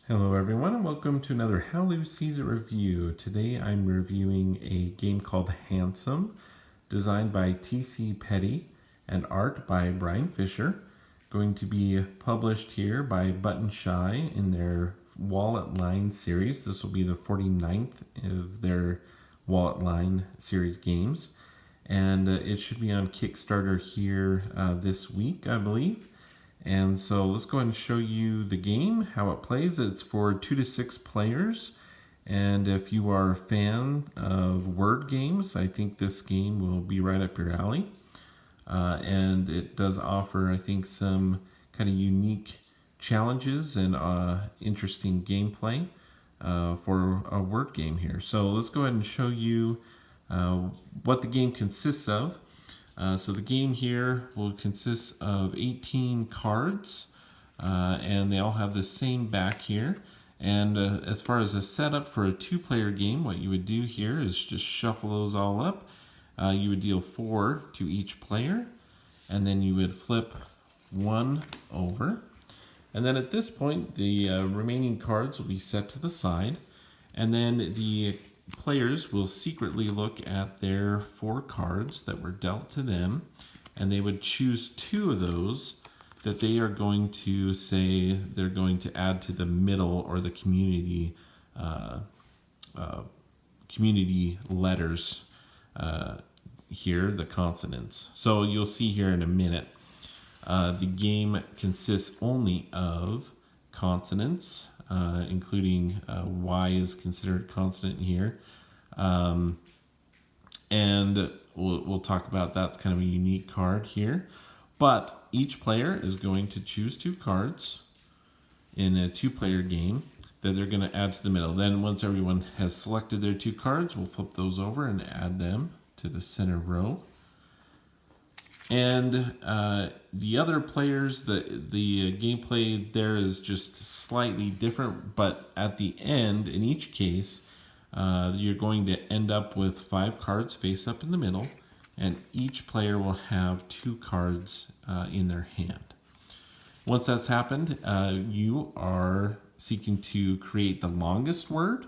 Hello everyone and welcome to another How Loose Sees It review. Today I'm reviewing a game called Handsome, designed by T.C. Petty and art by Brian Fisher. Going to be published here by Button Shy in their Wallet Line series. This will be the 49th of their Wallet Line series games. And it should be on Kickstarter here this week, I believe. And so let's go ahead and show you the game, how it plays. It's for 2 to 6 players. And if you are a fan of word games, I think this game will be right up your alley. And it does offer, I think, some kind of unique challenges and interesting gameplay for a word game here. So let's go ahead and show you what the game consists of. So the game here will consist of 18 cards, and they all have the same back here. And as far as a setup for a 2-player game, what you would do here is just shuffle those all up. You would deal 4 to each player, and then you would flip 1 over. And then at this point, the remaining cards will be set to the side, and then the players will secretly look at their 4 cards that were dealt to them, and they would choose 2 of those that they are going to say they're going to add to the middle or the community letters here, the consonants. So you'll see here in a minute. The game consists only of consonants, including Y is considered consonant here. And we'll talk about that's kind of a unique card here. But each player is going to choose 2 cards in a 2-player game that they're going to add to the middle. Then once everyone has selected their 2 cards, we'll flip those over and add them to the center row. And the other players, the gameplay there is just slightly different, but at the end, in each case, you're going to end up with 5 cards face up in the middle, and each player will have 2 cards in their hand. Once that's happened, you are seeking to create the longest word.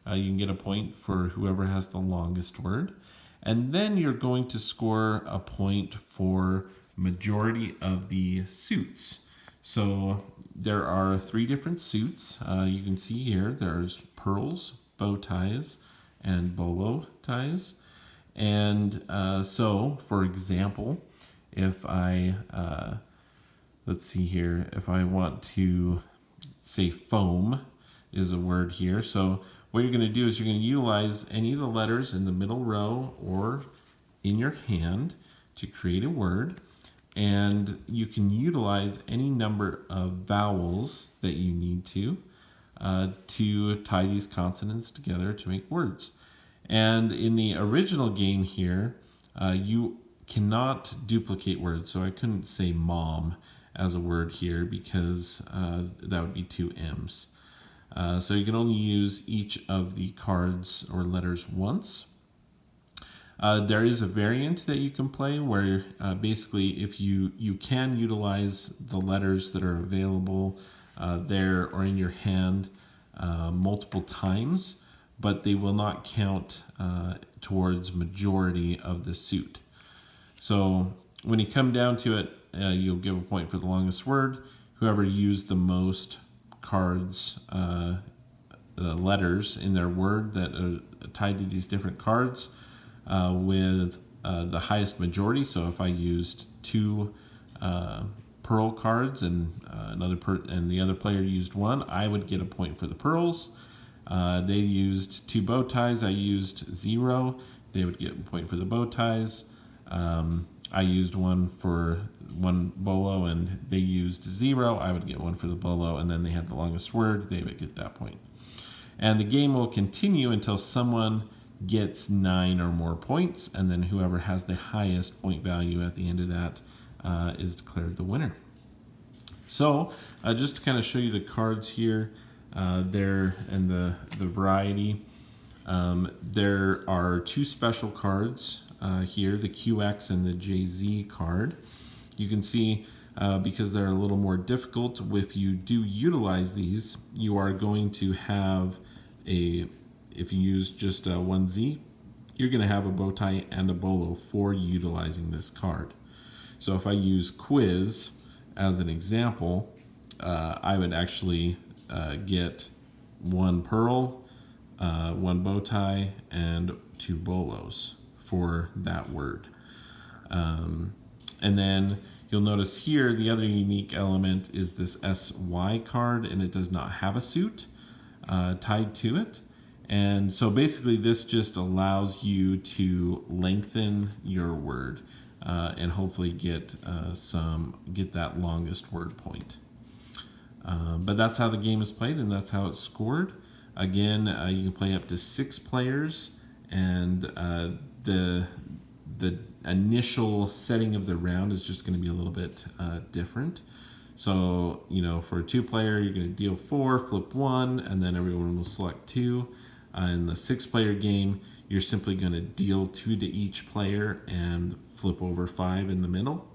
You can get a point for whoever has the longest word. And then you're going to score a point for majority of the suits. So there are 3 different suits. You can see here there's pearls, bow ties, and bolo ties. And so, for example, if I, let's see here, if I want to say foam is a word here. So what you're going to do is you're going to utilize any of the letters in the middle row or in your hand to create a word. And you can utilize any number of vowels that you need to tie these consonants together to make words. And in the original game here, you cannot duplicate words. So I couldn't say mom as a word here because that would be 2 M's. So you can only use each of the cards or letters once. There is a variant that you can play where basically if you can utilize the letters that are available there or in your hand multiple times, but they will not count towards majority of the suit. So when you come down to it, you'll give a point for the longest word. Whoever used the most cards, letters in their word that are tied to these different cards with the highest majority. So if I used 2 pearl cards and the other player used 1, I would get a point for the pearls. They used 2 bow ties. I used 0. They would get a point for the bow ties. I used 1 for 1 bolo and they used 0. I would get 1 for the bolo, and then they had the longest word. They would get that point. And the game will continue until someone gets 9 or more points, and then whoever has the highest point value at the end of that is declared the winner. So just to kind of show you the cards here, there and the variety. There are 2 special cards here, the QX and the JZ card. You can see because they're a little more difficult. If you do utilize these, you are going to have if you use just one Z, you're going to have a bow tie and a bolo for utilizing this card. So if I use quiz as an example, I would actually get one pearl, one bow tie, and 2 bolos for that word. And then you'll notice here the other unique element is this SY card, and it does not have a suit tied to it. And so basically this just allows you to lengthen your word and hopefully get that longest word point. But that's how the game is played, and that's how it's scored. Again, you can play up to 6 players, and the initial setting of the round is just going to be a little bit different. So, for a 2-player, you're going to deal 4, flip 1, and then everyone will select 2. In the 6-player game, you're simply going to deal 2 to each player and flip over 5 in the middle.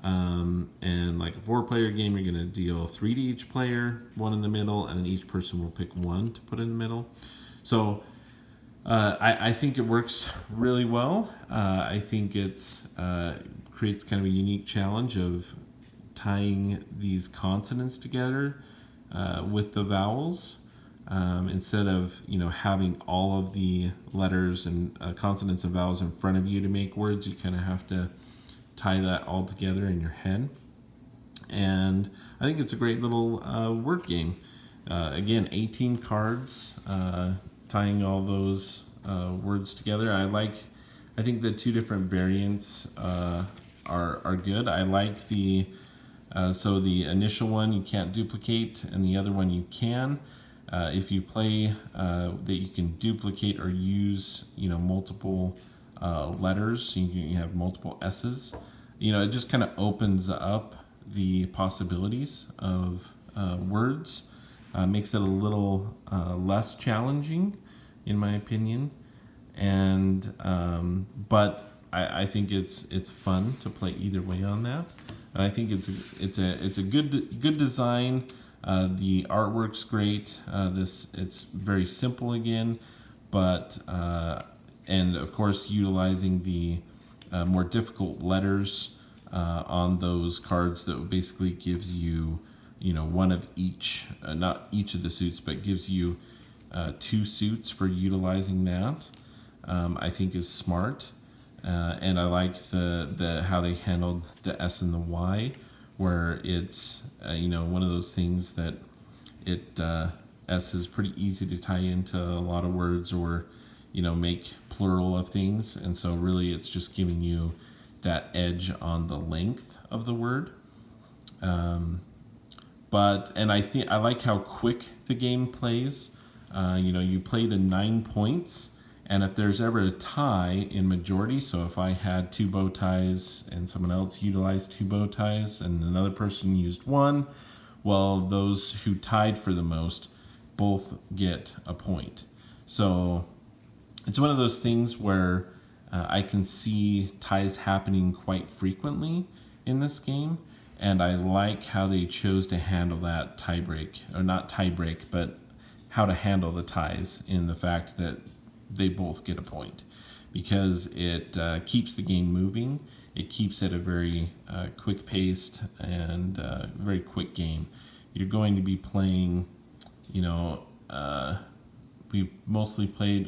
And like a 4-player game, you're going to deal 3 to each player, 1 in the middle, and then each person will pick 1 to put in the middle. So I think it works really well. I think it's creates kind of a unique challenge of tying these consonants together with the vowels. Instead of having all of the letters and consonants and vowels in front of you to make words, you kind of have to tie that all together in your head. And I think it's a great little word game. Again, 18 cards, tying all those words together. I think the 2 different variants are good. I like the initial one you can't duplicate, and the other one you can. If you play that you can duplicate or use multiple letters, so you have multiple S's, it just kind of opens up the possibilities of words, makes it a little less challenging in my opinion, and but I think it's fun to play either way on that, and I think it's a good design. The artwork's great. It's very simple again, but and of course utilizing the more difficult letters on those cards that basically gives you one of each, not each of the suits, but gives you 2 suits for utilizing that. I think is smart, and I like the how they handled the S and the Y, where it's one of those things that S is pretty easy to tie into a lot of words, or make plural of things, and so really it's just giving you that edge on the length of the word. But I like how quick the game plays. You play to 9 points, and if there's ever a tie in majority, so if I had 2 bow ties and someone else utilized 2 bow ties and another person used 1, well, those who tied for the most both get a point. So it's one of those things where I can see ties happening quite frequently in this game, and I like how they chose to handle that tie break, or not tie break, but how to handle the ties, in the fact that they both get a point, because it keeps the game moving. It keeps it a very quick-paced and very quick game. You're going to be playing, we've only played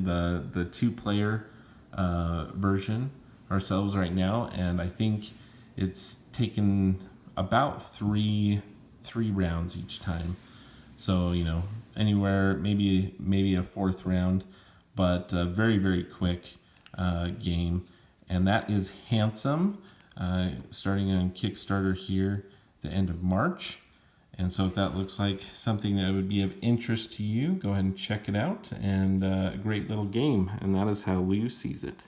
the 2-player version ourselves right now, and I think it's taken about three rounds each time. So anywhere, maybe a 4th round, but a very, very quick game. And that is Handsome, starting on Kickstarter here the end of March. And so if that looks like something that would be of interest to you, go ahead and check it out. And a great little game, and that is how Lou sees it.